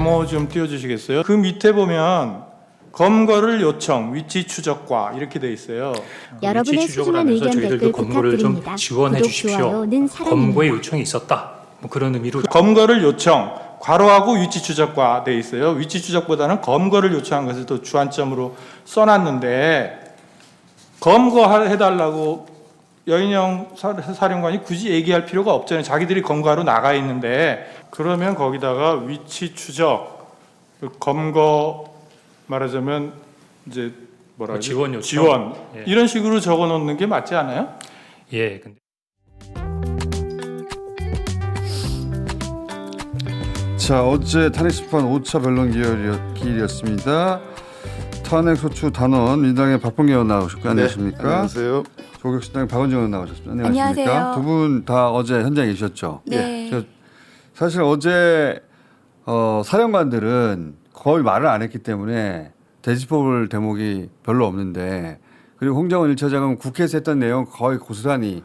메모 좀 띄워주시겠어요? 그 밑에 보면 검거를 요청, 위치 추적과 이렇게 돼 있어요. 여러분의 위치 추적을 소중한 하면서 의견 저희들도 댓글 검거를 좀 부탁드립니다. 지원해 구독, 주십시오. 좋아요는 사랑입니다. 검거의 요청이 있었다. 뭐 그런 의미로 검거를 요청, 괄호하고 위치 추적과 돼 있어요. 위치 추적보다는 검거를 요청한 것을 또 주안점으로 써놨는데 검거해달라고 여인영 사령관이 굳이 얘기할 필요가 없잖아요. 자기들이 검거하러 나가 있는데 그러면 거기다가 위치 추적, 검거 말하자면 이제 뭐라 그러지? 지원 요청. 지원 예. 이런 식으로 적어놓는 게 맞지 않아요? 예, 근데 자, 어제 탄핵심판 5차 변론 기일이었습니다. 탄핵소추 단원 민주당의 박범계 의원 나오셨고 안녕하십니까? 안녕하세요. 조국신당의 박원정 의원 나오셨습니다. 안녕하십니까? 안녕하세요. 두 분 다 어제 현장에 계셨죠? 네. 사실 어제 사령관들은 거의 말을 안 했기 때문에 되짚어볼 대목이 별로 없는데 그리고 홍장원 1차장은 국회에서 했던 내용 거의 고스란히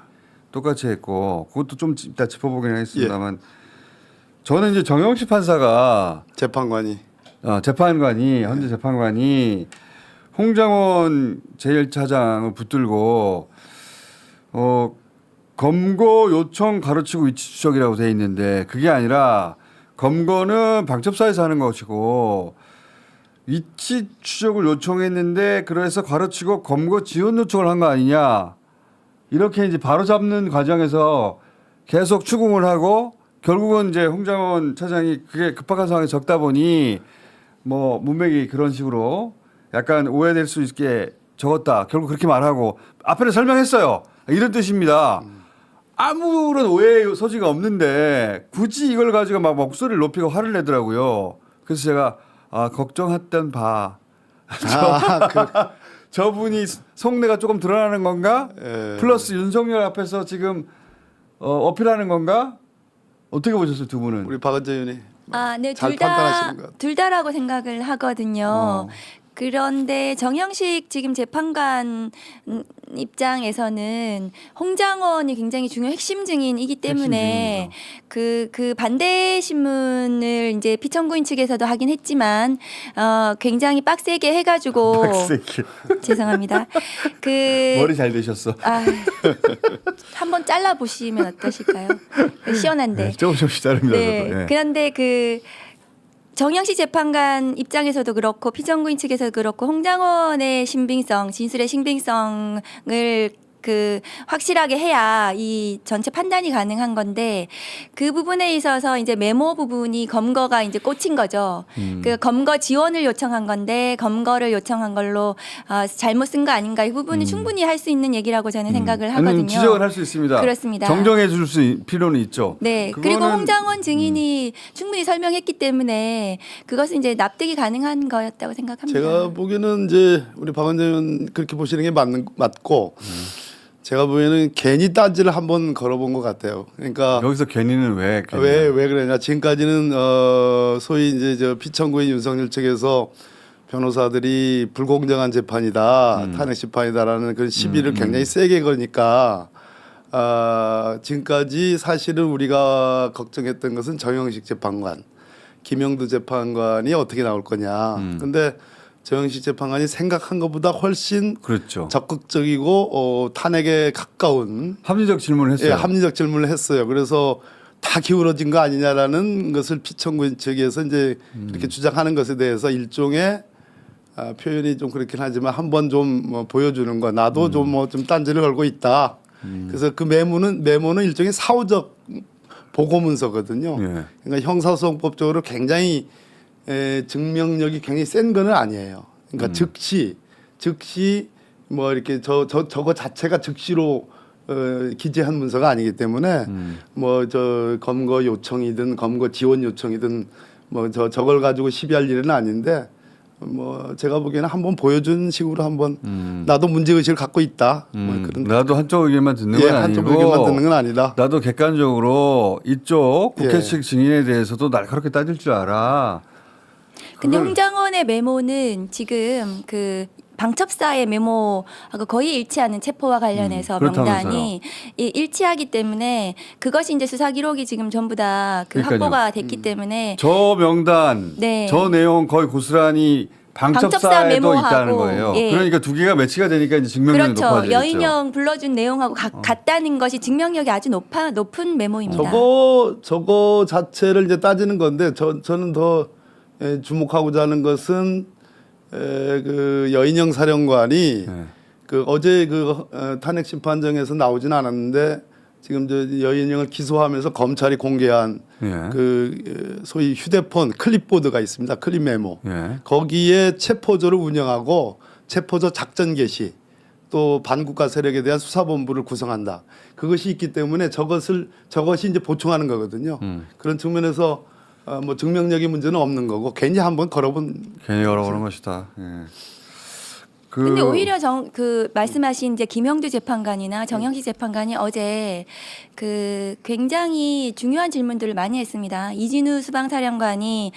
똑같이 했고 그것도 좀 이따 짚어보긴 하겠습니다만 저는 이제 정영식 판사가 재판관이 현재 재판관이 홍장원 제1차장을 붙들고 검거 요청 가로치고 위치 추적이라고 돼 있는데 그게 아니라 검거는 방첩사에서 하는 것이고 위치 추적을 요청했는데 그래서 가로치고 검거 지원 요청을 한 거 아니냐 이렇게 이제 바로 잡는 과정에서 계속 추궁을 하고 결국은 이제 홍장원 차장이 그게 급박한 상황에 적다 보니 뭐 문맥이 그런 식으로 약간 오해될 수 있게 적었다. 결국 그렇게 말하고 앞에는 설명했어요. 이런 뜻입니다. 아무런 오해 소지가 없는데 굳이 이걸 가지고 막 목소리를 높이고 화를 내더라고요. 그래서 제가 걱정했던 바 저분이 속내가 조금 드러나는 건가? 플러스 윤석열 앞에서 지금 어필하는 건가? 어떻게 보셨어요, 두 분은? 우리 박은재 의원이 네, 잘 판단하시는 것 같아요. 둘 다라고 생각을 하거든요. 그런데 정영식 지금 재판관 입장에서는 홍장원이 굉장히 중요한 핵심 증인이기 때문에 그 반대 신문을 이제 피청구인 측에서도 하긴 했지만 굉장히 빡세게 해가지고 빡세게. 죄송합니다. 머리 잘 되셨어. 한번 잘라 보시면 어떠실까요? 시원한데. 네, 조금씩 다릅니다. 네. 저도. 네. 그런데 그 정영식 재판관 입장에서도 그렇고 피정구인 측에서도 그렇고 홍장원의 신빙성, 진술의 신빙성을 그 확실하게 해야 이 전체 판단이 가능한 건데 그 부분에 있어서 이제 메모 부분이 검거가 이제 꽂힌 거죠. 그 검거 지원을 요청한 건데 검거를 요청한 걸로 잘못 쓴 거 아닌가 이 부분은 충분히 할 수 있는 얘기라고 저는 생각을 하거든요. 지적을 할 수 있습니다. 그렇습니다. 정정해 줄 필요는 있죠. 네. 그리고 홍장원 증인이 충분히 설명했기 때문에 그것은 이제 납득이 가능한 거였다고 생각합니다. 제가 보기에는 이제 우리 박은재 의원 그렇게 보시는 게 맞고 제가 보기에는 괜히 딴지를 한번 걸어본 것 같아요. 그러니까 여기서 괜히는 왜 그러냐? 지금까지는 소위 이제 저 피청구인 윤석열 측에서 변호사들이 불공정한 재판이다, 탄핵 심판이다라는 그런 시비를 굉장히 세게 거니까 지금까지 사실은 우리가 걱정했던 것은 정영식 재판관, 김영두 재판관이 어떻게 나올 거냐. 근데 정영식 재판관이 생각한 것보다 훨씬 그렇죠. 적극적이고 탄핵에 가까운 합리적 질문을 했어요. 예, 합리적 질문을 했어요. 그래서 다 기울어진 거 아니냐라는 것을 피청구인 측에서 이제 이렇게 주장하는 것에 대해서 일종의 표현이 좀 그렇긴 하지만 한번 좀 뭐 보여주는 거 나도 좀 뭐 좀 딴지를 걸고 있다. 그래서 그 메모는 일종의 사후적 보고 문서거든요. 예. 그러니까 형사소송법적으로 굉장히 증명력이 굉장히 센 거는 아니에요. 그러니까 즉시 뭐 이렇게 저거 자체가 즉시로 기재한 문서가 아니기 때문에 뭐 저 검거 요청이든 검거 지원 요청이든 뭐 저걸 가지고 시비할 일은 아닌데 뭐 제가 보기에는 한번 보여준 식으로 한번 나도 문제 의식을 갖고 있다. 뭐 그런 나도 한쪽 의견만 듣는 건 한쪽 아니고 의견만 듣는 건 아니다. 나도 객관적으로 이쪽 국회 측 증인에 대해서도 날카롭게 따질 줄 알아. 근데 그걸- 홍장원의 메모는 지금 그 방첩사의 메모하고 거의 일치하는 체포와 관련해서 그렇다면서요. 명단이 일치하기 때문에 그것이 이제 수사 기록이 지금 전부 다 그 그러니까요. 확보가 됐기 때문에 저 명단, 네. 저 내용 거의 고스란히 방첩사 방첩사에도 메모하고, 있다는 거예요. 예. 그러니까 두 개가 매치가 되니까 이제 증명력이 그렇죠. 높아지겠죠. 여인영 불러준 내용하고 같다는 것이 증명력이 아주 높은 메모입니다. 저거 자체를 이제 따지는 건데 저는 더 주목하고자 하는 것은 그 여인영 사령관이 네. 그 어제 그 탄핵 심판정에서 나오진 않았는데 지금 저 여인영을 기소하면서 검찰이 공개한 예. 그 소위 휴대폰 클립보드가 있습니다. 클립 메모. 예. 거기에 체포조를 운영하고 체포조 작전 개시 또 반국가 세력에 대한 수사본부를 구성한다. 그것이 있기 때문에 저것이 이제 보충하는 거거든요. 그런 측면에서 뭐 증명력의 문제는 없는 거고 괜히 한번 걸어본. 괜히 열어보는 것이다. 예. 근데 오히려 그 말씀하신 이제 김영두 재판관이나 정영식 재판관이 어제 그 굉장히 중요한 질문들을 많이 했습니다. 이진우 수방사령관이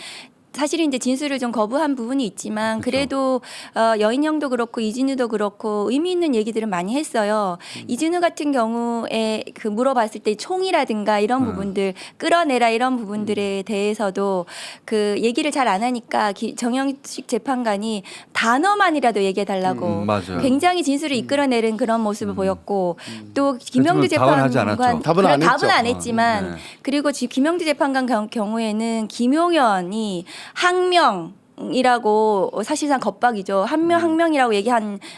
사실은 이제 진술을 좀 거부한 부분이 있지만 그래도 여인영도 그렇고 이진우도 그렇고 의미 있는 얘기들을 많이 했어요. 이진우 같은 경우에 그 물어봤을 때 총이라든가 이런 부분들 끌어내라 이런 부분들에 대해서도 그 얘기를 잘 안 하니까 정영식 재판관이 단어만이라도 얘기해 달라고 맞아요. 굉장히 진술을 이끌어내는 그런 모습을 보였고 또 김영두 그렇지만 답은 하지 않았죠. 재판관 답은 안 했죠. 답은 안 했지만 네. 그리고 지금 김영두 재판관 경우에는 김용현이 항명이라고 사실상 겁박이죠. 항명이라고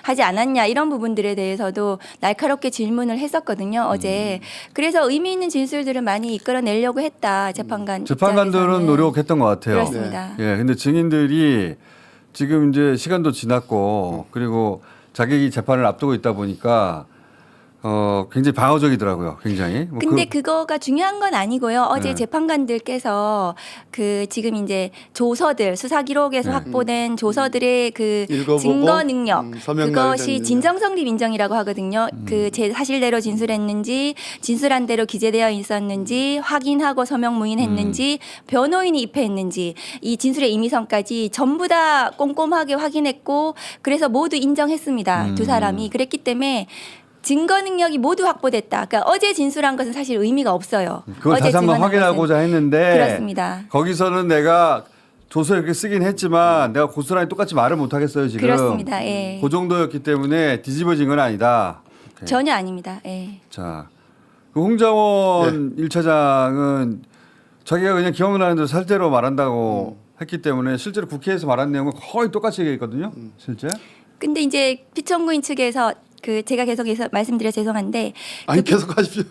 하지 않았냐 이런 부분들에 대해서도 날카롭게 질문을 했었거든요. 어제. 그래서 의미 있는 진술들을 많이 이끌어내려고 했다. 재판관들은 입장에서는. 노력했던 것 같아요. 그렇습니다. 예, 근데 증인들이 지금 이제 시간도 지났고 그리고 자기 재판을 앞두고 있다 보니까 굉장히 방어적이더라고요. 굉장히. 뭐 근데 그거가 중요한 건 아니고요. 어제 네. 재판관들께서 그 지금 이제 조서들 수사 기록에서 네. 확보된 조서들의 그 읽어보고, 증거 능력 서명 그것이 날리는 진정성립 인정이라고 하거든요. 그 제 사실대로 진술했는지 진술한 대로 기재되어 있었는지 확인하고 서명 무인했는지 변호인이 입회했는지 이 진술의 임의성까지 전부 다 꼼꼼하게 확인했고 그래서 모두 인정했습니다. 두 사람이 그랬기 때문에. 증거 능력이 모두 확보됐다. 그러니까 어제 진술한 것은 사실 의미가 없어요. 그걸 어제 다시 한번 증언한 확인하고자 것은. 했는데 그렇습니다. 거기서는 내가 조서에 이렇게 쓰긴 했지만 내가 고스란히 똑같이 말을 못 하겠어요 지금. 그렇습니다. 예. 그 정도였기 때문에 뒤집어진 건 아니다. 오케이. 전혀 아닙니다. 예. 자, 그 홍장원 1차장은 자기가 그냥 기억나는 대로 살대로 말한다고 했기 때문에 실제로 국회에서 말한 내용은 거의 똑같이 얘기했거든요. 실제. 근데 이제 피청구인 측에서 그 제가 계속해서 말씀드려 죄송한데 아니 계속 하십시오.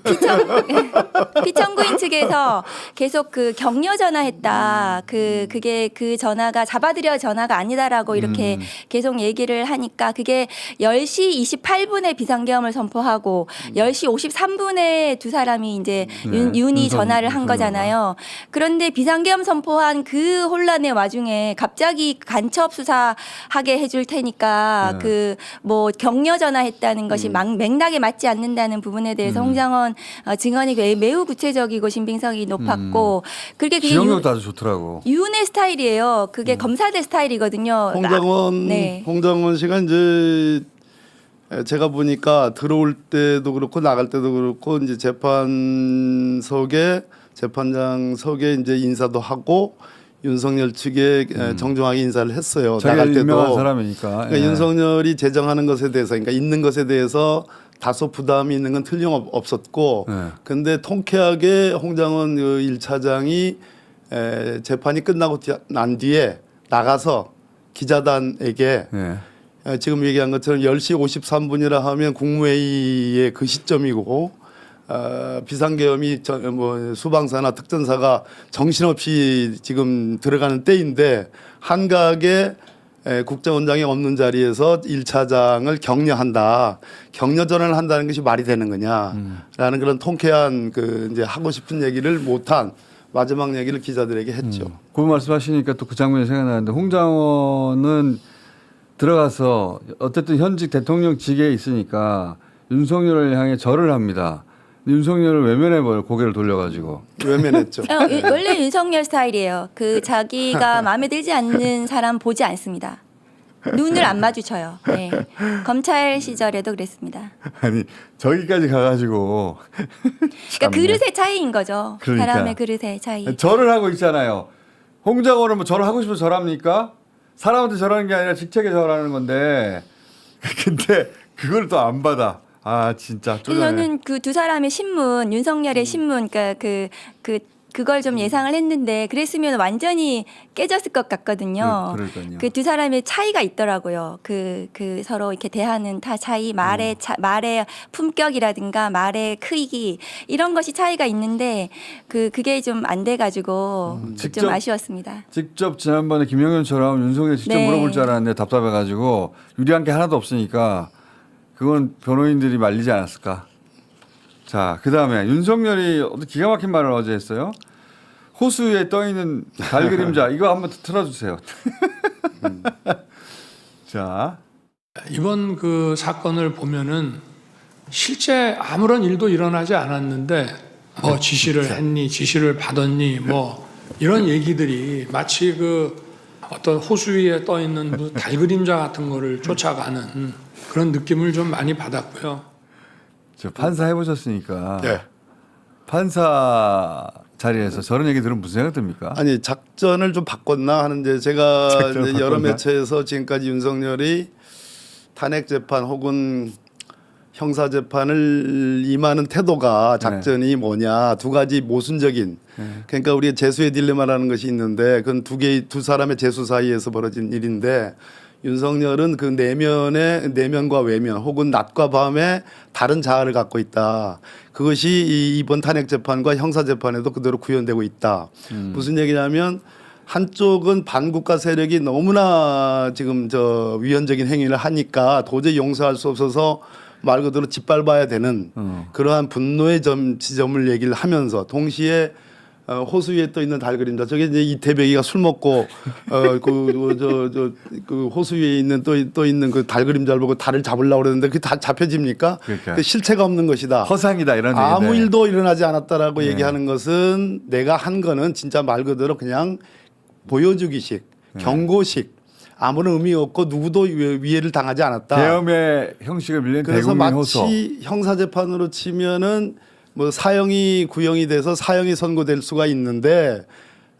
피청구인 측에서 계속 그 격려 전화했다. 그게 그 전화가 잡아들여 전화가 아니다라고 이렇게 계속 얘기를 하니까 그게 10시 28분에 비상계엄을 선포하고 10시 53분에 두 사람이 이제 윤이 전화를 한 거잖아요. 그런데 비상계엄 선포한 그 혼란의 와중에 갑자기 간첩 수사하게 해줄 테니까 그 뭐 격려 전화했다는 것이 맥락에 맞지 않는다는 부분에 대해서 홍장원 증언이 매우 구체적이고 신빙성이 높았고 그게 기억력도 아주 좋더라고. 윤의 스타일이에요. 그게 검사들 스타일이거든요. 홍장원 씨가 이제 제가 보니까 들어올 때도 그렇고 나갈 때도 그렇고 이제 재판장석에 이제 인사도 하고 윤석열 측에 정중하게 인사를 했어요. 나갈 때도. 유명한 사람이니까. 그러니까 예. 윤석열이 제정하는 것에 대해서, 그러니까 있는 것에 대해서 다소 부담이 있는 건 틀림없었고, 네. 근데 통쾌하게 홍장원 1차장이 재판이 끝나고 난 뒤에 나가서 기자단에게 예. 지금 얘기한 것처럼 10시 53분이라 하면 국무회의의 그 시점이고 비상계엄이 뭐 수방사나 특전사가 정신없이 지금 들어가는 때인데 한각에 국정원장이 없는 자리에서 1차장을 격려한다. 격려 전환을 한다는 것이 말이 되는 거냐라는 그런 통쾌한 그 이제 하고 싶은 얘기를 못한 마지막 얘기를 기자들에게 했죠. 그 말씀하시니까 또 그 장면이 생각나는데 홍장원은 들어가서 어쨌든 현직 대통령직에 있으니까 윤석열을 향해 절을 합니다. 윤석열을 외면해버려 고개를 돌려가지고. 외면했죠. 원래 윤석열 스타일이에요. 그 자기가 마음에 들지 않는 사람 보지 않습니다. 눈을 안 마주쳐요. 네. 검찰 시절에도 그랬습니다. 아니 저기까지 가가지고 그러니까 그릇의 차이인 거죠. 그러니까. 사람의 그릇의 차이. 절을 하고 있잖아요. 홍장호는 뭐 절을 하고 싶어서 절합니까? 사람한테 절하는 게 아니라 직책에 절하는 건데 근데 그걸 또 안 받아. 아 진짜 쪼잔해. 저는 그 두 사람의 신문, 윤석열의 신문, 그러니까 그걸 좀 예상을 했는데 그랬으면 완전히 깨졌을 것 같거든요. 그러니까요. 그 두 사람의 차이가 있더라고요. 그 서로 이렇게 대하는 차이, 말의 품격이라든가 말의 크기 이런 것이 차이가 있는데 그게 좀 안 돼가지고 직접- 좀 아쉬웠습니다. 직접 지난번에 김영현처럼 윤석열 직접 네. 물어볼 줄 알았는데 답답해가지고 유리한 게 하나도 없으니까 그건 변호인들이 말리지 않았을까. 자, 그 다음에 윤석열이 기가 막힌 말을 어제 했어요. 호수 위에 떠 있는 달 그림자 이거 한번 틀어주세요. 자, 이번 그 사건을 보면은 실제 아무런 일도 일어나지 않았는데 뭐 지시를 했니, 지시를 받았니, 뭐 이런 얘기들이 마치 그 어떤 호수 위에 떠 있는 달 그림자 같은 거를 쫓아가는 그런 느낌을 좀 많이 받았고요. 저 판사 해보셨으니까 네. 판사 자리에서 저런 얘기 들으면 무슨 생각 듭니까? 아니 작전을 좀 바꿨나 하는데 제가 작전을 이제 여러 바꿨나? 매체에서 지금까지 윤석열이 탄핵 재판 혹은 형사 재판을 임하는 태도가 작전이 뭐냐 두 가지 모순적인 그러니까 우리가 재수의 딜레마라는 것이 있는데 그건 두 사람의 재수 사이에서 벌어진 일인데 윤석열은 그 내면과 외면 혹은 낮과 밤에 다른 자아를 갖고 있다. 그것이 이번 탄핵 재판과 형사 재판에도 그대로 구현되고 있다. 무슨 얘기냐면 한쪽은 반국가 세력이 너무나 지금 위헌적인 행위를 하니까 도저히 용서할 수 없어서 말 그대로 짓밟아야 되는 그러한 분노의 지점을 얘기를 하면서 동시에 호수 위에 떠 있는 달 그림자 저게 이제 이태백이가 술 먹고 그 호수 위에 있는 떠 있는 그 달 그림자를 보고 달을 잡으려고 그러는데 그게 다 잡혀집니까? 그러니까. 그 실체가 없는 것이다. 허상이다 이런 얘기인데. 아무 일도 일어나지 않았다라고 네. 얘기하는 것은 내가 한 거는 진짜 말 그대로 그냥 보여주기식, 경고식 아무런 의미 없고 누구도 위해를 당하지 않았다. 계엄의 형식을 빌린 그래서 대국민 마치 호소. 형사재판으로 치면은 뭐 사형이 구형이 돼서 사형이 선고될 수가 있는데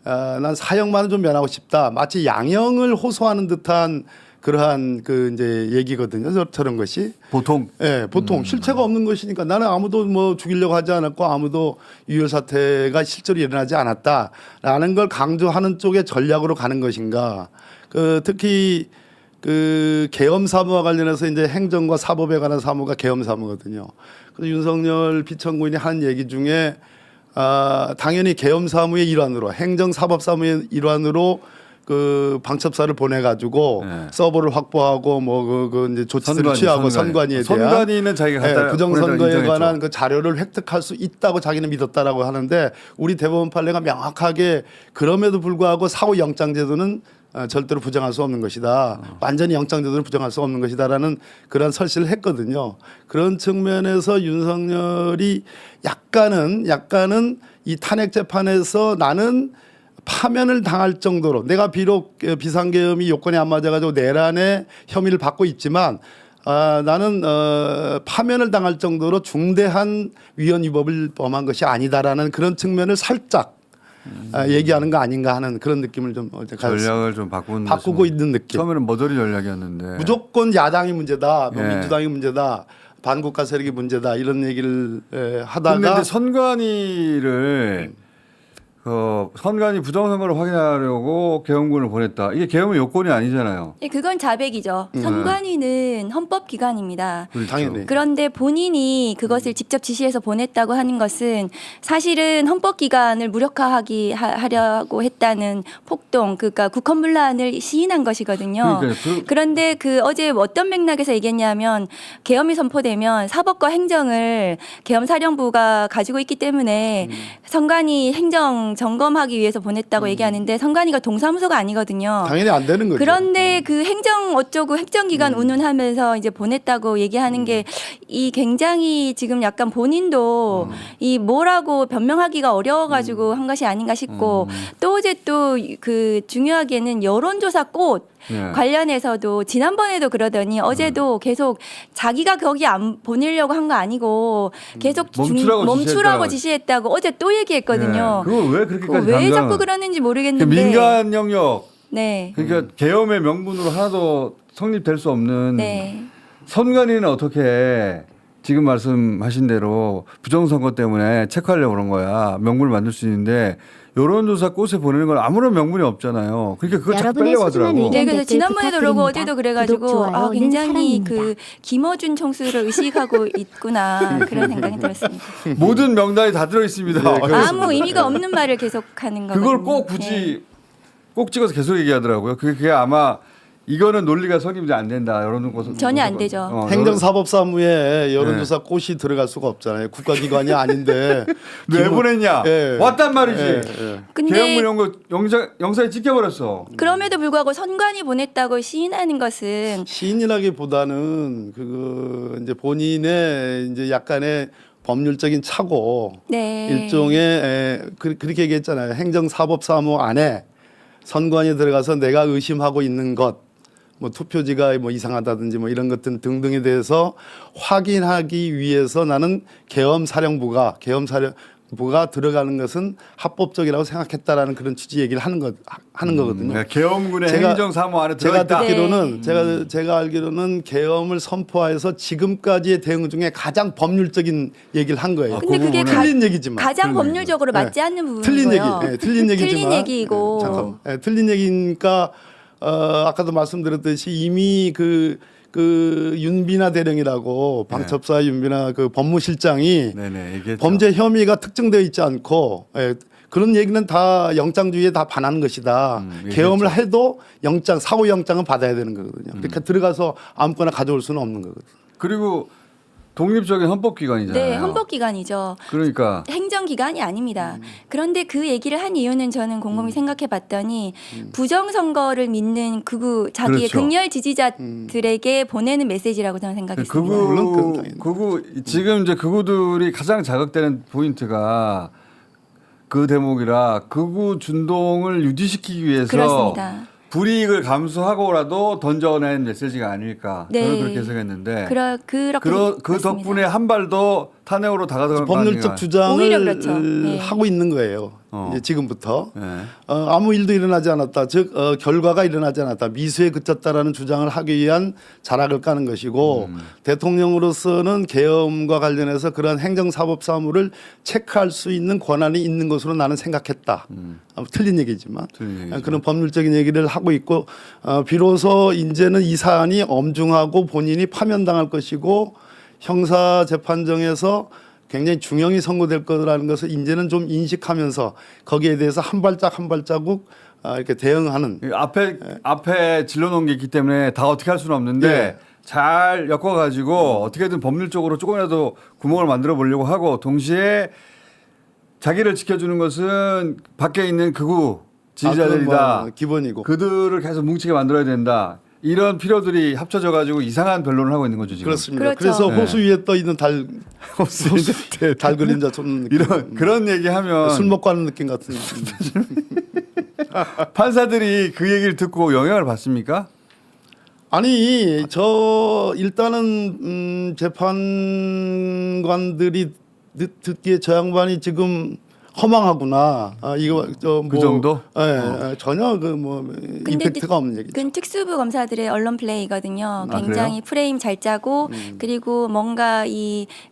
난 사형만은 좀 면하고 싶다. 마치 양형을 호소하는 듯한 그러한 그 이제 얘기거든요. 저런 것이. 보통 예, 보통 실체가 없는 것이니까 나는 아무도 뭐 죽이려고 하지 않았고 아무도 유혈 사태가 실제로 일어나지 않았다라는 걸 강조하는 쪽의 전략으로 가는 것인가. 특히 그 계엄 사무와 관련해서 이제 행정과 사법에 관한 사무가 계엄 사무거든요. 그래서 윤석열 피청구인이 한 얘기 중에 당연히 계엄 사무의 일환으로 행정 사법 사무의 일환으로 그 방첩사를 보내가지고 네. 서버를 확보하고 뭐 그 이제 조치들을 취하고 선관위에 대한 선관위는 자기가 갖다 부정선거에 인정했죠. 관한 그 자료를 획득할 수 있다고 자기는 믿었다라고 하는데 우리 대법원 판례가 명확하게 그럼에도 불구하고 사후 영장 제도는 절대로 부정할 수 없는 것이다. 완전히 영장 제도를 부정할 수 없는 것이다라는 그런 설실을 했거든요. 그런 측면에서 윤석열이 약간은 이 탄핵 재판에서 나는 파면을 당할 정도로 내가 비록 비상계엄이 요건에 안 맞아가지고 내란의 혐의를 받고 있지만 나는 파면을 당할 정도로 중대한 위헌 위법을 범한 것이 아니다라는 그런 측면을 살짝 얘기하는 거 아닌가 하는 그런 느낌을 좀 전략을 좀 바꾸고 있는 느낌. 처음에는 머저리 전략이었는데 무조건 야당이 문제다, 뭐 예. 민주당이 문제다, 반국가 세력이 문제다 이런 얘기를 근데 하다가 이제 선관위를 선관위 부정선거를 확인하려고 계엄군을 보냈다. 이게 계엄의 요건이 아니잖아요. 예, 그건 자백이죠. 선관위는 헌법기관입니다. 그렇죠. 당연히. 그런데 본인이 그것을 직접 지시해서 보냈다고 하는 것은 사실은 헌법기관을 무력화하려고 했다는 폭동, 그러니까 국헌문란을 시인한 것이거든요. 그러니까요. 그런데 그 어제 어떤 맥락에서 얘기했냐면 계엄이 선포되면 사법과 행정을 계엄사령부가 가지고 있기 때문에 선관위 행정 점검하기 위해서 보냈다고 얘기하는데 선관위가 동사무소가 아니거든요. 당연히 안 되는 거죠. 그런데 그 행정 어쩌고 행정기관 운운하면서 이제 보냈다고 얘기하는 게 이 굉장히 지금 약간 본인도 이 뭐라고 변명하기가 어려워가지고 한 것이 아닌가 싶고 또 어제 또 그 중요하게는 여론조사 꽃 네. 관련해서도 지난번에도 그러더니 어제도 계속 자기가 거기 안 보내려고 한 거 아니고 계속 멈추라고 지시했다고 어제 또 얘기했거든요. 네. 그걸 왜 그렇게까지 왜 자꾸 그러는지 모르겠는데. 민간 영역 네. 그러니까 계엄의 명분으로 하나도 성립될 수 없는 네. 선관위는 어떻게 지금 말씀하신 대로 부정선거 때문에 체크하려고 그런 거야. 명분을 만들 수 있는데 여론조사 꽃에 보내는 건 아무런 명분이 없잖아요. 그러니까 그걸 자꾸 여러분의 빼려고 소중한 하더라고. 의견 네, 그래서 댓글 지난번에도 그러고 부탁드립니다. 어제도 그래가지고 구독, 좋아요는 굉장히 사랑입니다. 그 김어준 총수를 의식하고 있구나 그런 생각이 들었습니다. 모든 명단이 다 들어 있습니다. 아무 의미가 없는 말을 계속하는 거거든요. 그걸 꼭 굳이 꼭 찍어서 계속 얘기하더라고요. 그게 아마 이거는 논리가 성립이 안 된다. 전혀 안 되죠. 행정사법사무에 여론조사 꽃이 들어갈 수가 없잖아요. 국가기관이 아닌데 왜 보냈냐? 예. 왔단 말이지. 근데 계엄문 이런 거 영상에 찍혀버렸어. 그럼에도 불구하고 선관위 보냈다고 시인하는 것은 시인이라기보다는 그 이제 본인의 이제 약간의 법률적인 착오 네. 일종의 그렇게 얘기했잖아요. 행정사법사무 안에 선관위에 들어가서 내가 의심하고 있는 것, 뭐 투표지가 뭐 이상하다든지 뭐 이런 것들 등등에 대해서 확인하기 위해서 나는 계엄사령부가 들어가는 것은 합법적이라고 생각했다라는 그런 취지 얘기를 하는 거거든요. 그러니까 계엄군의 제가- 행정사무 안에 들어가 있다. 제가 듣기로는 제가 알기로는 계엄을 선포해서 지금까지의 대응 중에 가장 법률적인 얘기를 한 거예요. 근데 그게 틀린 얘기지만 가장 법률적으로 맞지 않는 부분이고요. 틀린 얘기, 틀린 얘기지만 틀린 얘기이고. 잠깐, 틀린 얘기니까 아까도 말씀드렸듯이 이미 그 윤비나 대령이라고 방첩사 윤비나 그 법무실장이 네네 얘기했죠. 범죄 혐의가 특정되어 있지 않고 그런 얘기는 다 영장주의에 다 반하는 것이다. 계엄을 해도 사고 영장은 받아야 되는 거거든요. 그러니까 들어가서 아무거나 가져올 수는 없는 거거든요. 그리고 독립적인 헌법기관이잖아요. 네, 헌법기관이죠. 그러니까 행정기관이 아닙니다. 그런데 그 얘기를 한 이유는 저는 곰곰이 생각해 봤더니 부정선거를 믿는 자기의 그렇죠. 극렬 지지자들에게 보내는 메시지라고 저는 생각했습니다. 물론 그건 당연히. 지금 이제 극우들이 가장 자극되는 포인트가 그 대목이라 극우 준동을 유지시키기 위해서 그렇습니다. 불이익을 감수하고라도 던져낸 메시지가 아닐까 네. 저는 그렇게 해석했는데 그렇게 그 맞습니다. 덕분에 한 발 더 탄핵으로 다가가는 법률적 주장을 오히려 그렇죠. 네. 하고 있는 거예요. 이제 지금부터 네. 아무 일도 일어나지 않았다. 즉 결과가 일어나지 않았다. 미수에 그쳤다라는 주장을 하기 위한 자락을 까는 것이고 대통령으로서는 계엄과 관련해서 그런 행정사법 사무를 체크할 수 있는 권한이 있는 것으로 나는 생각했다. 틀린 얘기지만 그런 법률적인 얘기를 하고 있고 비로소 이제는 이 사안이 엄중하고 본인이 파면당할 것이고 형사재판정에서 굉장히 중형이 선고될 거라는 것을 이제는 좀 인식하면서 거기에 대해서 한 발짝 한 발자국 이렇게 대응하는 앞에 질러놓은 게 있기 때문에 다 어떻게 할 수는 없는데 네. 잘 엮어가지고 어떻게든 법률적으로 조금이라도 구멍을 만들어 보려고 하고 동시에 자기를 지켜주는 것은 밖에 있는 극우 지지자들이다. 뭐 기본이고 그들을 계속 뭉치게 만들어야 된다. 이런 필요들이 합쳐져 가지고 이상한 변론을 하고 있는 거죠 지금. 그렇습니다. 그렇죠. 그래서 네. 호수 위에 떠 있는 달 그림자 좀 이런 그런 얘기하면 술 먹고 하는 느낌 같은. 판사들이 그 얘기를 듣고 영향을 받습니까? 아니 일단은 재판관들이 듣기에 저 양반이 지금 허망하구나. 이거 그 정도? 전혀 임팩트가 없는 얘기죠. 그건 특수부 검사들의 언론 플레이거든요. 아, 굉장히 프레임 잘 짜고 그리고 뭔가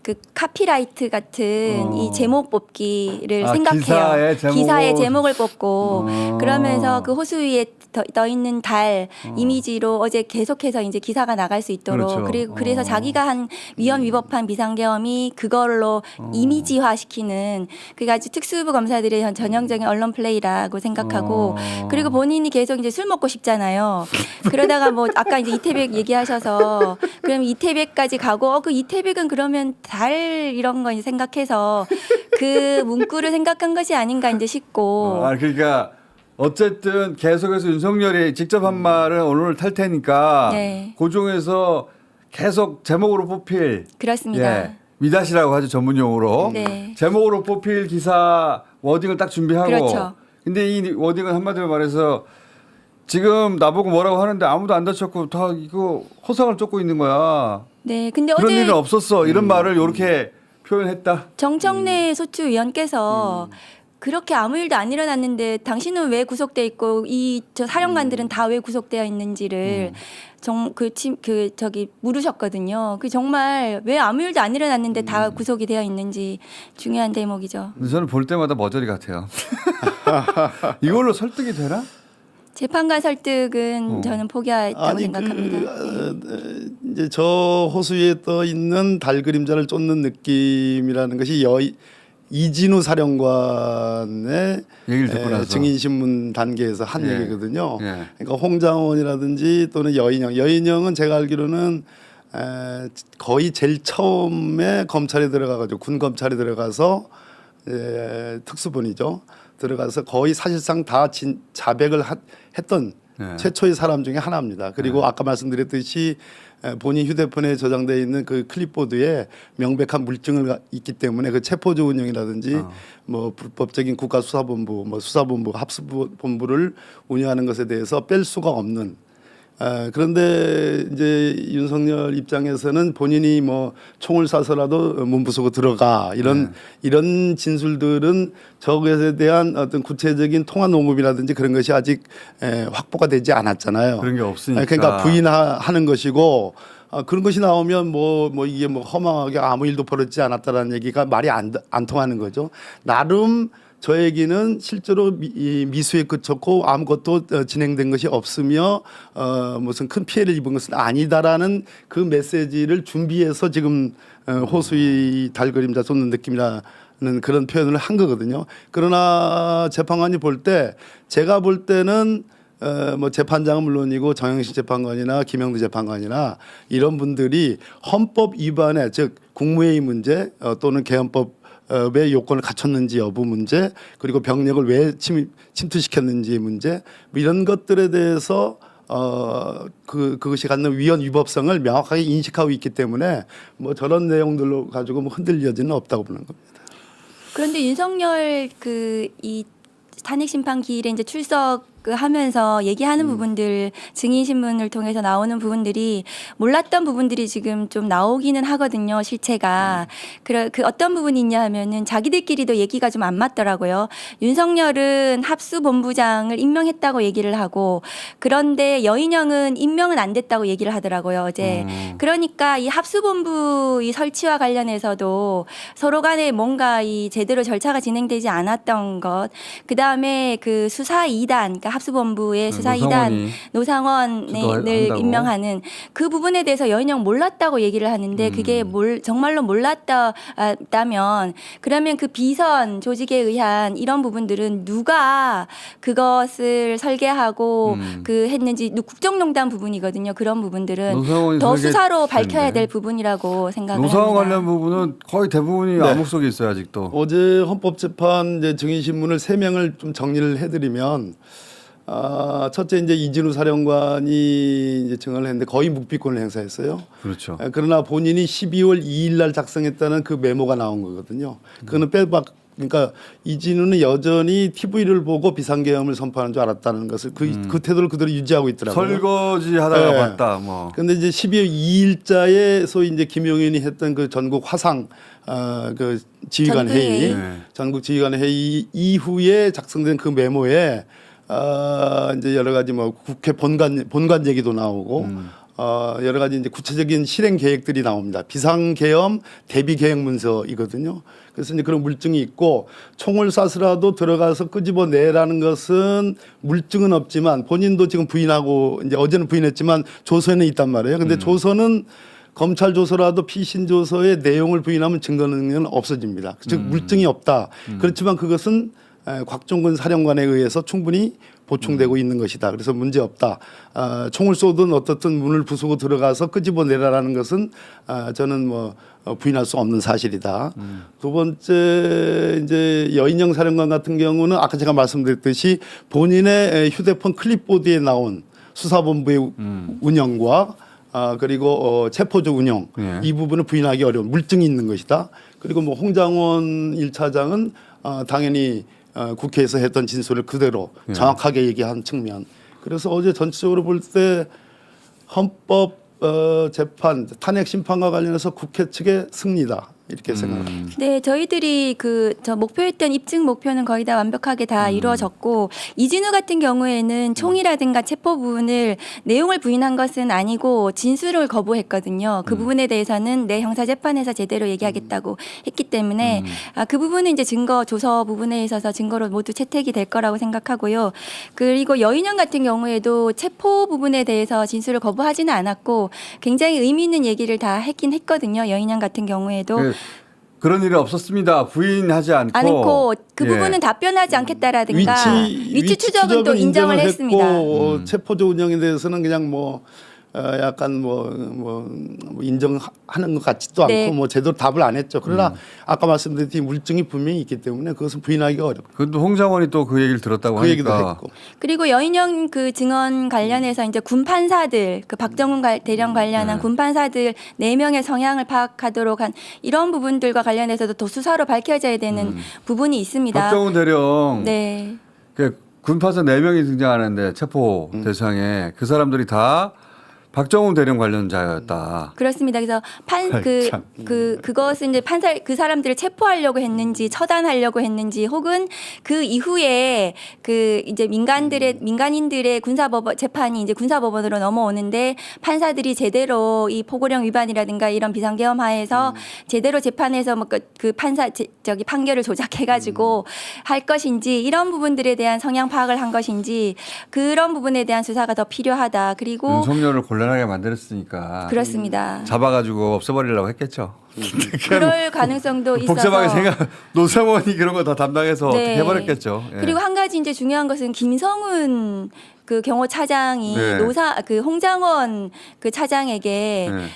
그 카피라이트 같은 이 제목 뽑기를 생각해요. 기사의 제목을 뽑고 그러면서 그 호수 위에 떠 있는 달 이미지로 어제 계속해서 이제 기사가 나갈 수 있도록 그렇죠. 그리고 그래서 자기가 한 위헌 위법한 비상계엄이 그걸로 이미지화시키는 그게 아주 특수부 검사들의 전형적인 언론 플레이라고 생각하고 그리고 본인이 계속 이제 술 먹고 싶잖아요. 그러다가 뭐 아까 이제 이태백 얘기하셔서 그럼 이태백까지 가고 그 이태백은 그러면 달 이런 거 생각해서 그 문구를 생각한 것이 아닌가 이제 싶고. 그러니까 어쨌든 계속해서 윤석열이 직접 한 말은 언론을 탈 테니까 네. 고종에서 계속 제목으로 뽑힐 그렇습니다. 미다시라고 하죠 전문 용어로. 네. 제목으로 뽑힐 기사 워딩을 딱 준비하고. 그렇죠. 근데 이 워딩은 한마디로 말해서 지금 나보고 뭐라고 하는데 아무도 안 다쳤고 다 이거 허상을 쫓고 있는 거야. 네. 근데 그런 어제 일은 없었어. 이런 말을 이렇게 표현했다. 정청래 소추위원께서 그렇게 아무 일도 안 일어났는데 당신은 왜 구속돼 있고 이 저 사령관들은 다 왜 구속되어 있는지를 물으셨거든요. 그 정말 왜 아무 일도 안 일어났는데 다 구속이 되어 있는지 중요한 대목이죠. 근데 저는 볼 때마다 머저리 같아요. 이걸로 설득이 되나? 재판관 설득은 저는 포기했다고 생각합니다. 이제 저 호수에 떠 있는 달 그림자를 쫓는 느낌이라는 것이 이진우 사령관의 얘기를 듣고 나서. 증인 신문 단계에서 한 예. 얘기거든요. 예. 그러니까 홍장원이라든지 또는 여인영은 제가 알기로는 거의 제일 처음에 검찰에 들어가가지고 군 검찰에 들어가서 특수본이죠. 들어가서 거의 사실상 다 자백을 했던 네. 최초의 사람 중에 하나입니다. 그리고 아까 말씀드렸듯이 본인 휴대폰에 저장되어 있는 그 클립보드에 명백한 물증을 있기 때문에 그 체포조 운영이라든지 뭐 불법적인 국가수사본부, 뭐 수사본부, 합수본부를 운영하는 것에 대해서 뺄 수가 없는. 그런데 이제 윤석열 입장에서는 본인이 뭐 총을 쏴서라도 문부수고 들어가 이런 진술들은 저것에 대한 어떤 구체적인 통화 녹음이라든지 그런 것이 아직 확보가 되지 않았잖아요. 그런 게 없으니까. 그러니까 부인하는 것이고 그런 것이 나오면 뭐 이게 뭐 허망하게 아무 일도 벌어지지 않았다라는 얘기가 말이 안 통하는 거죠. 나름 저 얘기는 실제로 미수에 그쳤고 아무것도 진행된 것이 없으며 무슨 큰 피해를 입은 것은 아니다라는 그 메시지를 준비해서 지금 호수의 달 그림자 쏟는 느낌이라는 그런 표현을 한 거거든요. 그러나 재판관이 볼 때 제가 볼 때는 뭐 재판장은 물론이고 정영식 재판관이나 김영두 재판관이나 이런 분들이 헌법 위반에 즉 국무회의 문제 또는 개헌법 왜 요건을 갖췄는지 여부 문제 그리고 병력을 왜 침투시켰는지 문제 뭐 이런 것들에 대해서 그것이 갖는 위헌 위법성을 명확하게 인식하고 있기 때문에 뭐 저런 내용들로 가지고 뭐 흔들려지는 없다고 보는 겁니다. 그런데 윤석열 이 탄핵 심판 기일에 이제 출석하면서 얘기하는 부분들 증인 신문을 통해서 나오는 부분들이 몰랐던 부분들이 지금 좀 나오기는 하거든요. 실체가 그 어떤 부분이 있냐 하면은 자기들끼리도 얘기가 좀 안 맞더라고요. 윤석열은 합수본부장을 임명했다고 얘기를 하고 그런데 여인영은 임명은 안 됐다고 얘기를 하더라고요. 어제 그러니까 이 합수본부 이 설치와 관련해서도 서로 간에 뭔가 이 제대로 절차가 진행되지 않았던 것 그다음에 그 수사 2단 그러니까 합수본부의 수사 2단 노상원을 한다고. 임명하는 그 부분에 대해서 여인영 몰랐다고 얘기를 하는데 그게 정말로 몰랐다면 그러면 그 비선 조직에 의한 이런 부분들은 누가 그것을 설계하고 그 했는지 국정농단 부분이거든요. 그런 부분들은 노상원이 더 설계- 수사로 밝혀야 텐데. 될 부분이라고 생각을 노상원 합니다. 관련 부분은 거의 대부분이 네. 암묵 속에 있어요 아직도. 어제 헌법재판 이제 증인 신문을 3명을 좀 정리를 해드리면 첫째 이제 이진우 사령관이 이제 증언을 했는데 거의 묵비권을 행사했어요. 그렇죠. 그러나 본인이 12월 2일 날 작성했다는 그 메모가 나온 거거든요. 그거는 그러니까 이진우는 여전히 TV를 보고 비상계엄을 선포하는 줄 알았다는 것을 그 태도를 그대로 유지하고 있더라고요. 설거지 하다가 네. 봤다 뭐. 근데 이제 12월 2일자에 소위 이제 김용현이 했던 그 전국 화상 그 지휘관 회의, 전국회의. 네. 전국 지휘관 회의 이후에 작성된 그 메모에 이제 여러 가지 뭐 국회 본관 얘기도 나오고 여러 가지 이제 구체적인 실행 계획들이 나옵니다. 비상계엄 대비 계획 문서이거든요. 그래서 이제 그런 물증이 있고 총을 쏴서라도 들어가서 끄집어내라는 것은 물증은 없지만 본인도 지금 부인하고 이제 어제는 부인했지만 조서에는 있단 말이에요. 근데 조서는 검찰 조서라도 피신 조서의 내용을 부인하면 증거 능력은 없어집니다. 즉 물증이 없다. 그렇지만 그것은 곽종근 사령관에 의해서 충분히 보충되고 있는 것이다. 그래서 문제 없다. 총을 쏘든 어떻든 문을 부수고 들어가서 끄집어내라라는 것은 저는 뭐 부인할 수 없는 사실이다. 두 번째 이제 여인영 사령관 같은 경우는 아까 제가 말씀드렸듯이 본인의 휴대폰 클립보드에 나온 수사본부의 운영과 그리고 체포조 운영 예. 이 부분을 부인하기 어려운 물증이 있는 것이다. 그리고 뭐 홍장원 1차장은 당연히 국회에서 했던 진술을 그대로 정확하게 얘기한 측면. 그래서 어제 전체적으로 볼 때 헌법 재판 탄핵 심판과 관련해서 국회 측의 승리다. 이렇게 생각합니다. 네, 저희들이 저 목표했던 입증 목표는 거의 다 완벽하게 다 이루어졌고 이진우 같은 경우에는 총이라든가 체포 부분을 내용을 부인한 것은 아니고 진술을 거부했거든요. 그 부분에 대해서는 내 형사 재판에서 제대로 얘기하겠다고 했기 때문에 그 부분은 이제 증거 조서 부분에 있어서 증거로 모두 채택이 될 거라고 생각하고요. 그리고 여인영 같은 경우에도 체포 부분에 대해서 진술을 거부하지는 않았고 굉장히 의미 있는 얘기를 다 했긴 했거든요. 여인영 같은 경우에도. 그런 일은 없었습니다. 부인하지 않고 그 예. 부분은 답변하지 않겠다라든가 위치 추적은 또 추적은 인정을 인정을 했습니다. 했고 체포조 운영에 대해서는 그냥 뭐 약간 인정하는 것 같지도 네. 않고 뭐 제대로 답을 안 했죠. 그러나 아까 말씀드렸듯이 물증이 분명히 있기 때문에 그것은 부인하기가 어렵고 그것도 홍장원이 또 그 얘기를 들었다고 그 얘기도 하니까. 했고. 그리고 여인영 그 증언 관련해서 이제 군 판사들 그 박정훈 대령 관련한 군 판사들 4명의 성향을 파악하도록 한 이런 부분들과 관련해서도 더 수사로 밝혀져야 되는 부분이 있습니다. 박정훈 대령 네. 그 군파사 4명이 등장하는데 체포 대상에 그 사람들이 다 박정훈 대령 관련자였다. 그렇습니다. 그래서 그것은 이제 그 사람들을 체포하려고 했는지 처단하려고 했는지 혹은 그 이후에 이제 민간인들의 군사법원 재판이 이제 군사법원으로 넘어오는데 판사들이 제대로 이 포고령 위반이라든가 이런 비상계엄 하에서 제대로 재판에서 뭐 그 판사 판결을 조작해가지고 할 것인지 이런 부분들에 대한 성향 파악을 한 것인지 그런 부분에 대한 수사가 더 필요하다. 그리고 윤석열을 곤란하게 만들었으니까 그렇습니다. 잡아가지고 없애버리려고 했겠죠. 그럴 가능성도 있어서 복잡하게 노상원이 그런 거 다 담당해서 네. 어떻게 해버렸겠죠. 예. 그리고 한 가지 이제 중요한 것은 김성훈 그 경호차장이 네. 홍장원 그 차장에게 네.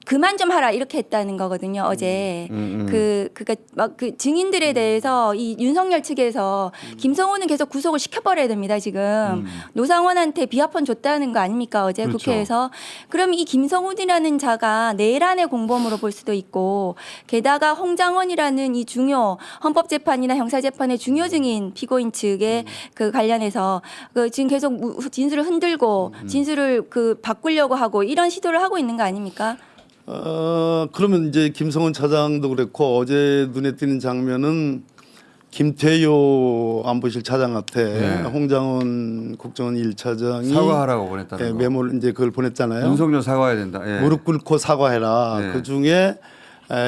그만 좀 하라 이렇게 했다는 거거든요. 어제 그니까 막 그 증인들에 대해서 이 윤석열 측에서 김성훈은 계속 구속을 시켜버려야 됩니다. 지금 노상원한테 비하폰 줬다는 거 아닙니까? 어제 그렇죠. 국회에서. 그럼 이 김성훈이라는 자가 내란의 공범으로 볼 수도 있고 게다가 홍장원이라는 이 중요 헌법재판이나 형사재판의 중요 증인 피고인 측에 그 관련해서 지금 계속 진술을 흔들고 진술을 바꾸려고 하고 이런 시도를 하고 있는 거 아닙니까? 그러면 이제 김성훈 차장도 그랬고 어제 눈에 띄는 장면은 김태효 안보실 차장한테 네. 홍장원 국정원 1차장이 사과하라고 보냈다는 거. 메모를 이제 그걸 보냈잖아요. 윤석열 사과해야 된다. 예. 무릎 꿇고 사과해라. 네. 그 중에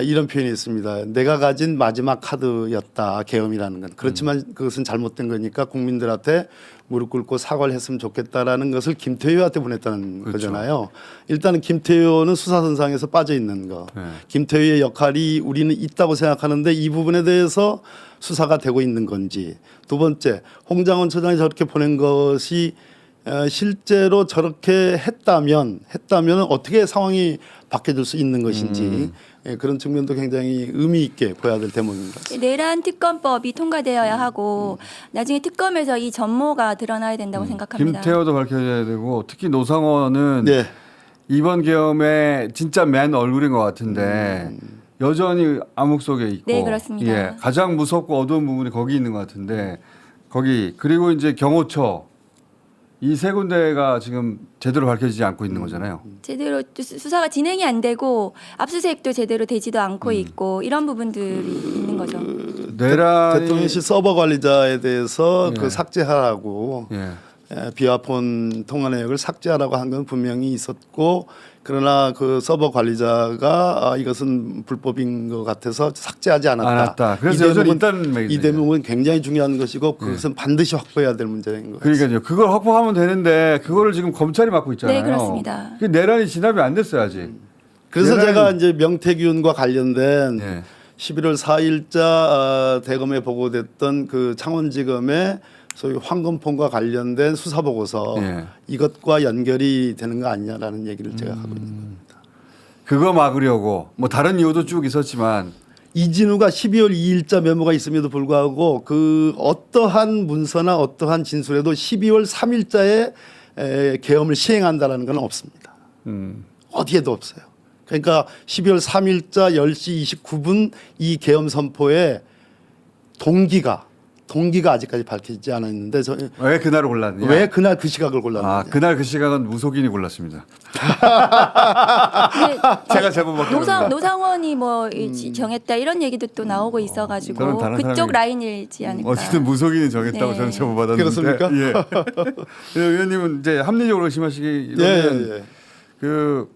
이런 표현이 있습니다. 내가 가진 마지막 카드였다. 계엄이라는 건. 그렇지만 그것은 잘못된 거니까 국민들한테 무릎 꿇고 사과를 했으면 좋겠다라는 것을 김태효한테 보냈다는 그렇죠. 거잖아요. 일단은 김태효는 수사선상에서 빠져 있는 거. 네. 김태효의 역할이 우리는 있다고 생각하는데 이 부분에 대해서 수사가 되고 있는 건지. 두 번째, 홍장원 처장이 저렇게 보낸 것이 실제로 저렇게 했다면 어떻게 상황이 바뀌어질 수 있는 것인지 그런 측면도 굉장히 의미 있게 봐야 될 대목인 것 같습니다. 내란 특검법이 통과되어야 하고 나중에 특검에서 이 전모가 드러나야 된다고 생각합니다. 김태호도 밝혀져야 되고 특히 노상원은 네. 이번 계엄의 진짜 맨 얼굴인 것 같은데 여전히 암흑 속에 있고 네, 그렇습니다. 예, 가장 무섭고 어두운 부분이 거기 있는 것 같은데 거기 그리고 이제 경호처 이 세 군데가 지금 제대로 밝혀지지 않고 있는 거잖아요. 제대로 수사가 진행이 안 되고 압수수색도 제대로 되지도 않고 있고 이런 부분들이 있는 거죠. 내란이 대통령실 서버 관리자에 대해서 예. 그 삭제하라고 예. 비화폰 통화 내역을 삭제하라고 한 건 분명히 있었고 그러나 그 서버 관리자가 이것은 불법인 것 같아서 삭제하지 않았다. 그래서 여전히 있다는 얘기죠. 이 대목은 굉장히 중요한 것이고 그것은 반드시 확보해야 될 문제인 것 같습니다. 그러니까요. 그걸 확보하면 되는데 그거를 지금 검찰이 맡고 있잖아요. 네, 그렇습니다. 그 내란이 진압이 안 됐어요 아직. 그래서 내란은- 제가 이제 명태균과 관련된 예. 11월 4일자 대검에 보고됐던 그 창원지검의 소위 황금폰과 관련된 수사 보고서 예. 이것과 연결이 되는 거 아니냐라는 얘기를 제가 하고 있는 겁니다. 그거 막으려고 뭐 다른 이유도 쭉 있었지만 이진우가 12월 2일자 메모가 있음에도 불구하고 그 어떠한 문서나 어떠한 진술에도 12월 3일자에 계엄을 시행한다라는 건 없습니다. 어디에도 없어요. 그러니까 12월 3일자 10시 29분 이 계엄 선포의 동기가 아직까지 밝히지 않았는데 왜 그날을 골랐냐? 왜 그날 그 시각을 골랐느냐. 그날 그 시각은 무속인이 골랐습니다. 근데 제가 제보받기 노상원이 뭐 정했다 이런 얘기도 또 나오고 그건 있어가지고 다른 그쪽 사람이- 라인이지 않을까. 어쨌든 무속인이 정했다고 네. 저는 제보받았는데. 그렇습니까? 예. 의원님은 이제 합리적으로 의심하시기로는 예. 그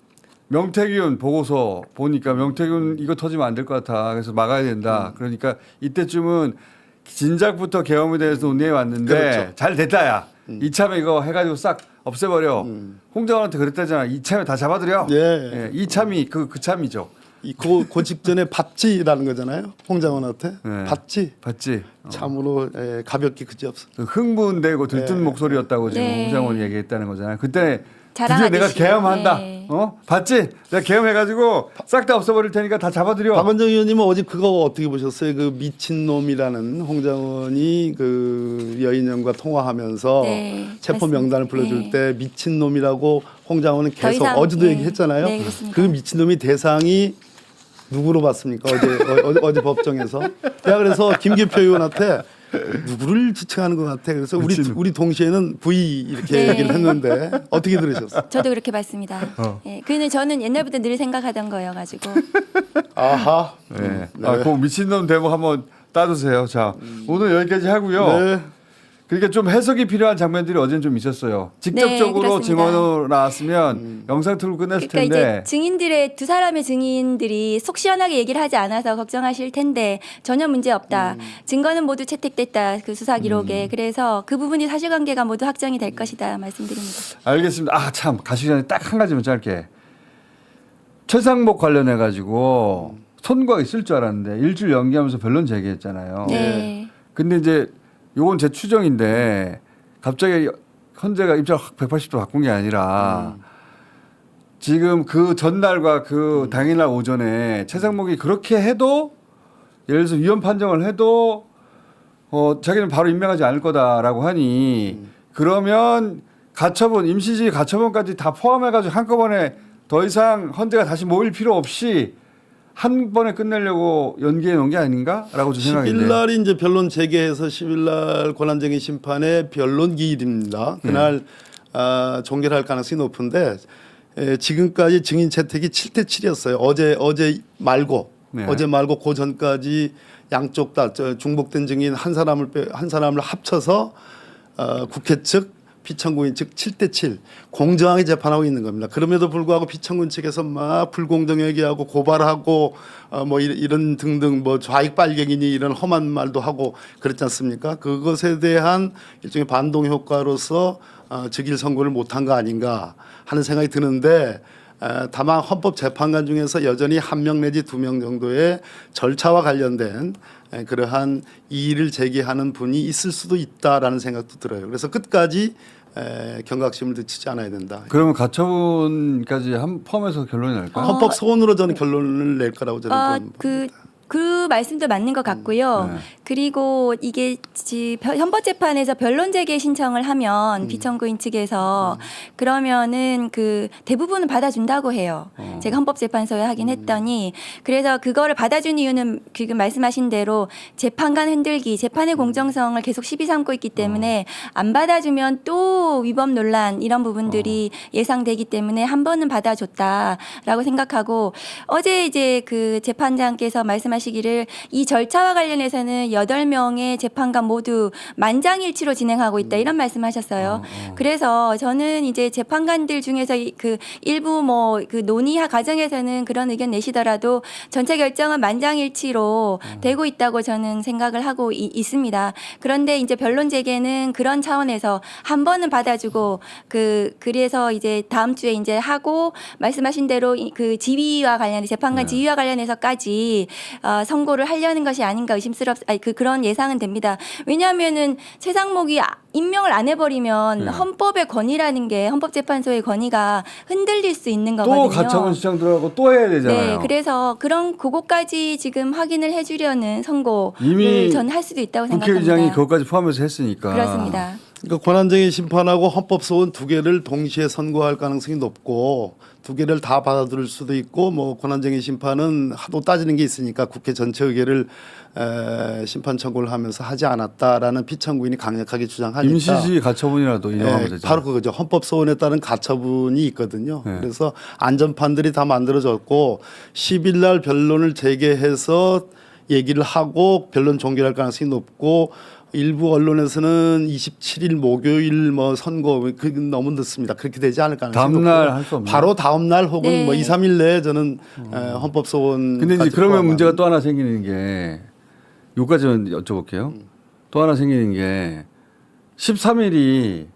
명태균 보고서 보니까 명태균 이거 터지면 안 될 것 같아. 그래서 막아야 된다. 그러니까 이때쯤은 진작부터 계엄에 대해서 논의해 왔는데 그렇죠. 잘 됐다야. 이참에 이거 해가지고 싹 없애버려. 홍장원한테 그랬다잖아. 이참에 다 잡아들여. 예. 이참이 그 참이죠. 그 직전에 받지라는 거잖아요. 홍장원한테 네. 받지. 봤지? 참으로 가볍게 그지없어. 그 흥분되고 들뜬 네. 목소리였다고 지금 네. 홍장원이 얘기했다는 거잖아요. 그때 드디어 자랑하듯이. 내가 계엄한다. 네. 봤지? 내가 계엄해가지고 싹 다 없애버릴 테니까 다 잡아들여. 박원정 의원님은 어제 그거 어떻게 보셨어요? 그 미친놈이라는 홍장원이 그 여인영과 통화하면서 네, 체포 맞습니다. 명단을 불러줄 네. 때 미친놈이라고 홍장원은 더 계속 이상, 어제도 네. 얘기했잖아요. 네, 그렇습니다. 그 미친놈이 대상이 누구로 봤습니까? 어제 법정에서. 내가 그래서 김기표 의원한테 누구를 지칭하는 것 같아. 그래서 우리 동시에는 V 이렇게 네. 얘기를 했는데 어떻게 들으셨어요? 저도 그렇게 봤습니다. 예, 그는 저는 옛날부터 늘 생각하던 거여가지고 아하. 네. 그 미친놈 대목 한번 따주세요. 자, 오늘 여기까지 하고요. 네. 그러니까 좀 해석이 필요한 장면들이 어제는 좀 있었어요. 직접적으로 그렇습니다. 증언으로 나왔으면 영상 틀고 끝냈을 그러니까 텐데. 이제 증인들의 두 사람의 증인들이 속 시원하게 얘기를 하지 않아서 걱정하실 텐데 전혀 문제 없다. 증거는 모두 채택됐다. 그 수사 기록에. 그래서 그 부분이 사실관계가 모두 확정이 될 것이다 말씀드립니다. 알겠습니다. 참 가시기 전에 딱 한 가지만 짧게. 최상목 관련해 가지고 선고가 있을 줄 알았는데 일주일 연기하면서 변론 제기했잖아요. 네. 근데 이제 요건 제 추정인데 갑자기 헌재가 입장 확 180도 바꾼 게 아니라 지금 그 전날과 그 당일날 오전에 최상목이 그렇게 해도 예를 들어서 위헌 판정을 해도 자기는 바로 임명하지 않을 거다라고 하니 그러면 가처분 임시지 가처분까지 다 포함해가지고 한꺼번에 더 이상 헌재가 다시 모일 필요 없이 한 번에 끝내려고 연기해 놓은 게 아닌가라고 좀 생각이 10일 돼요. 날이 이제 변론 재개해서 10일 날 권한쟁의 심판의 변론 기일입니다. 그날 종결할 가능성이 높은데 지금까지 증인 채택이 7대 7이었어요. 어제 말고 네. 어제 말고 그 전까지 양쪽 다 중복된 증인 한 사람을 합쳐서 국회 측 피청구인 측 7대 7 공정하게 재판하고 있는 겁니다. 그럼에도 불구하고 피청군 측에서 막 불공정 얘기하고 고발하고 뭐 이런 등등 뭐 좌익 빨갱이니 이런 험한 말도 하고 그렇지 않습니까? 그것에 대한 일종의 반동 효과로서 즉일 선고를 못한 거 아닌가 하는 생각이 드는데 다만 헌법재판관 중에서 여전히 1명 내지 2명 정도의 절차와 관련된 그러한 이의를 제기하는 분이 있을 수도 있다라는 생각도 들어요. 그래서 끝까지 경각심을 늦추지 않아야 된다. 그러면 가처분까지 포함해서 결론이 날까요? 헌법 소원으로 저는 결론을 낼 거라고 저는 봅니다. 그 말씀도 맞는 것 같고요. 네. 그리고 이게 헌법재판에서 변론 재개 신청을 하면 피청구인 측에서 그러면은 그 대부분은 받아준다고 해요. 제가 헌법재판소에 하긴 했더니 그래서 그거를 받아준 이유는 지금 말씀하신 대로 재판관 흔들기, 재판의 공정성을 계속 시비 삼고 있기 때문에 안 받아주면 또 위법 논란 이런 부분들이 예상되기 때문에 한 번은 받아줬다라고 생각하고 어제 이제 그 재판장께서 말씀하신 말씀하시기를 이 절차와 관련해서는 8명의 재판관 모두 만장일치로 진행하고 있다 이런 말씀하셨어요. 그래서 저는 이제 재판관들 중에서 그 일부 뭐 그 논의 과정에서는 그런 의견 내시더라도 전체 결정은 만장일치로 되고 있다고 저는 생각을 하고 있습니다. 그런데 이제 변론 재개는 그런 차원에서 한 번은 받아주고 그래서 이제 다음 주에 이제 하고 말씀하신 대로 그 지위와 관련해 재판관 지위와 관련해서까지 선고를 하려는 것이 아닌가 그런 예상은 됩니다. 왜냐하면은 최상목이 임명을 안 해버리면 헌법의 권위라는 게 헌법재판소의 권위가 흔들릴 수 있는 거거든요. 또 가처분 신청 들어가고 또 해야 되잖아요. 네, 그래서 그거까지 지금 확인을 해주려는 선고를 이미 저는 할 수도 있다고 생각합니다. 국회의장이 그것까지 포함해서 했으니까. 그렇습니다. 그러니까 권한쟁의 심판하고 헌법소원 2개를 동시에 선고할 가능성이 높고 2개를 다 받아들일 수도 있고 뭐 권한쟁의 심판은 하도 따지는 게 있으니까 국회 전체 의결을 심판 청구를 하면서 하지 않았다라는 피청구인이 강력하게 주장하니까 임시시 가처분이라도 인용하면 되죠. 바로 그거죠. 헌법소원에 따른 가처분이 있거든요. 네. 그래서 안전판들이 다 만들어졌고 10일 날 변론을 재개해서 얘기를 하고 변론 종결할 가능성이 높고 일부 언론에서는 27일 목요일 뭐 선고 그 너무 늦습니다. 그렇게 되지 않을 가능성이 다음 날 높고요. 할 수 없나요? 바로 다음 날 혹은 네. 뭐 2, 3일 내에 저는 헌법소원 근데 이제 그러면 문제가 또 하나 생기는 게 요까지는 여쭤볼게요. 또 하나 생기는 게 13일이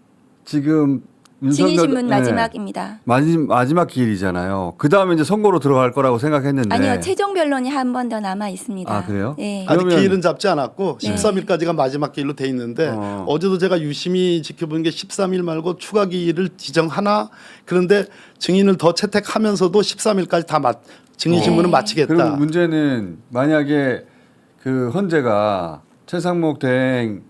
지금 증인신문 네. 마지막입니다. 마지막 기일이잖아요. 그 다음에 이제 선고로 들어갈 거라고 생각했는데. 아니요, 최종 변론이 한 번 더 남아 있습니다. 아, 그래요? 네. 아직 그러면- 기일은 잡지 않았고 네. 13일까지가 마지막 기일로 돼 있는데 어제도 제가 유심히 지켜본 게 13일 말고 추가 기일을 지정하나 그런데 증인을 더 채택하면서도 13일까지 다 증인신문은 네. 마치겠다. 그럼 문제는 만약에 그 헌재가 최상목 대행이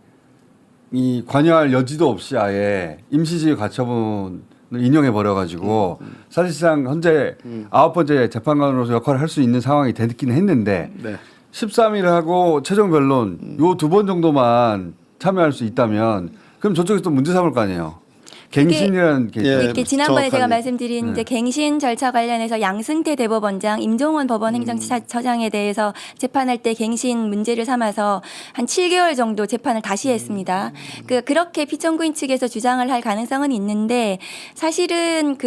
관여할 여지도 없이 아예 임시지휘 가처분을 인용해 버려가지고 사실상 헌재 9번째 재판관으로서 역할을 할 수 있는 상황이 되긴 했는데 네. 13일하고 최종 변론 요 2번 정도만 참여할 수 있다면 그럼 저쪽에서 또 문제 삼을 거 아니에요. 갱신이라는 게 예. 이렇게 지난번에 제가 정확하게. 말씀드린 이제 갱신 절차 관련해서 양승태 대법원장, 임종원 법원행정처장에 대해서 재판할 때 갱신 문제를 삼아서 한 7개월 정도 재판을 다시 했습니다. 그렇게 피청구인 측에서 주장을 할 가능성은 있는데 사실은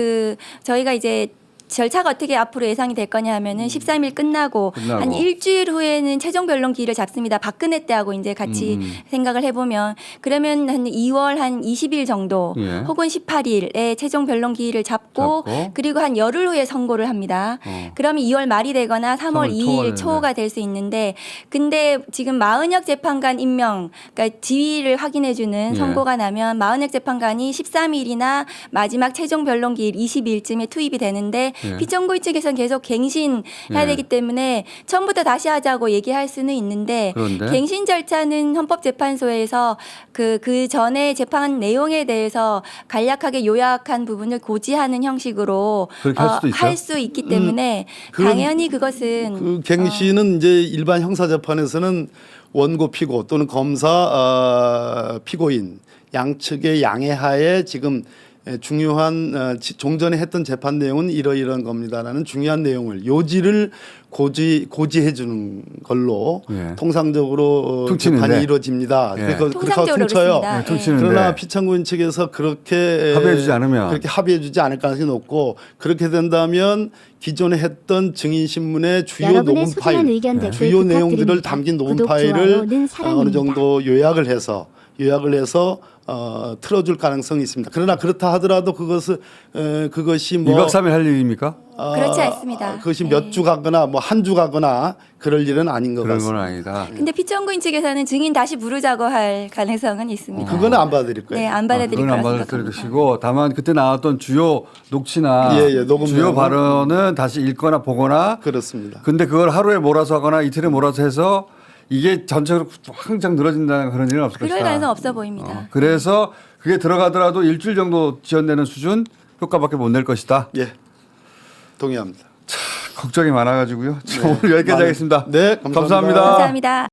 저희가 이제 절차가 어떻게 앞으로 예상이 될 거냐 하면은 13일 끝나고 한 일주일 후에는 최종 변론 기일을 잡습니다. 박근혜 때하고 이제 같이 생각을 해보면 그러면 한 2월 한 20일 정도 예. 혹은 18일에 최종 변론 기일을 잡고 그리고 한 열흘 후에 선고를 합니다. 그러면 2월 말이 되거나 3월 2일 초가 될 수 있는데 근데 지금 마은혁 재판관 임명 그러니까 지위를 확인해주는 선고가 나면 마은혁 재판관이 13일이나 마지막 최종 변론 기일 20일쯤에 투입이 되는데 피청구인 측에서는 계속 갱신해야 되기 때문에 처음부터 다시 하자고 얘기할 수는 있는데 그런데? 갱신 절차는 헌법재판소에서 그 전에 재판 내용에 대해서 간략하게 요약한 부분을 고지하는 형식으로 그렇게 할 수도 있어요? 할 수 있기 때문에 당연히 그것은 그 갱신은 이제 일반 형사재판에서는 원고 피고 또는 검사 피고인 양측의 양해하에 지금 중요한 종전에 했던 재판 내용은 이러이러한 겁니다라는 중요한 내용을 요지를 고지해 주는 걸로 통상적으로 퉁치는데. 재판이 이루어집니다. 그렇게 통상적으로 퉁쳐요. 그렇습니다. 퉁치는데. 그러나 피청구인 측에서 그렇게 합의해주지 않으면. 그렇게 합의해주지 않을 가능성이 높고 그렇게 된다면 기존에 했던 증인신문의 주요 여러분의 녹음 소중한 파일, 의견 댓글 주요 내용들을 부탁드립니다. 담긴 녹음 구독, 파일을 좋아요는 어느 사랑입니다. 정도 요약을 해서 틀어줄 가능성이 있습니다. 그러나 그렇다 하더라도 그것이 뭐 2박 3일 할 일입니까? 그렇지 않습니다. 그것이 네. 몇 주 가거나 뭐 한 주 가거나 그럴 일은 아닌 것 그런 같습니다. 건 아니다. 근데 피청구인 측에서는 증인 다시 부르자고 할 가능성은 있습니다. 그거는 안 받아들일 거예요. 네, 안 받아들일 그건 안 거라고 받을 생각합니다. 것이고 다만 그때 나왔던 주요 녹취나 녹음 주요 내용은 발언은 다시 읽거나 보거나 그렇습니다. 근데 그걸 하루에 몰아서 하거나 이틀에 몰아서 해서 이게 전체적으로 항상 늘어진다는 그런 일은 없을 것이다. 그럴 가능성 없어 보입니다. 그래서 그게 들어가더라도 일주일 정도 지연되는 수준 효과밖에 못 낼 것이다. 예, 동의합니다. 걱정이 많아가지고요. 오늘 여기까지 하겠습니다. 네, 감사합니다. 감사합니다.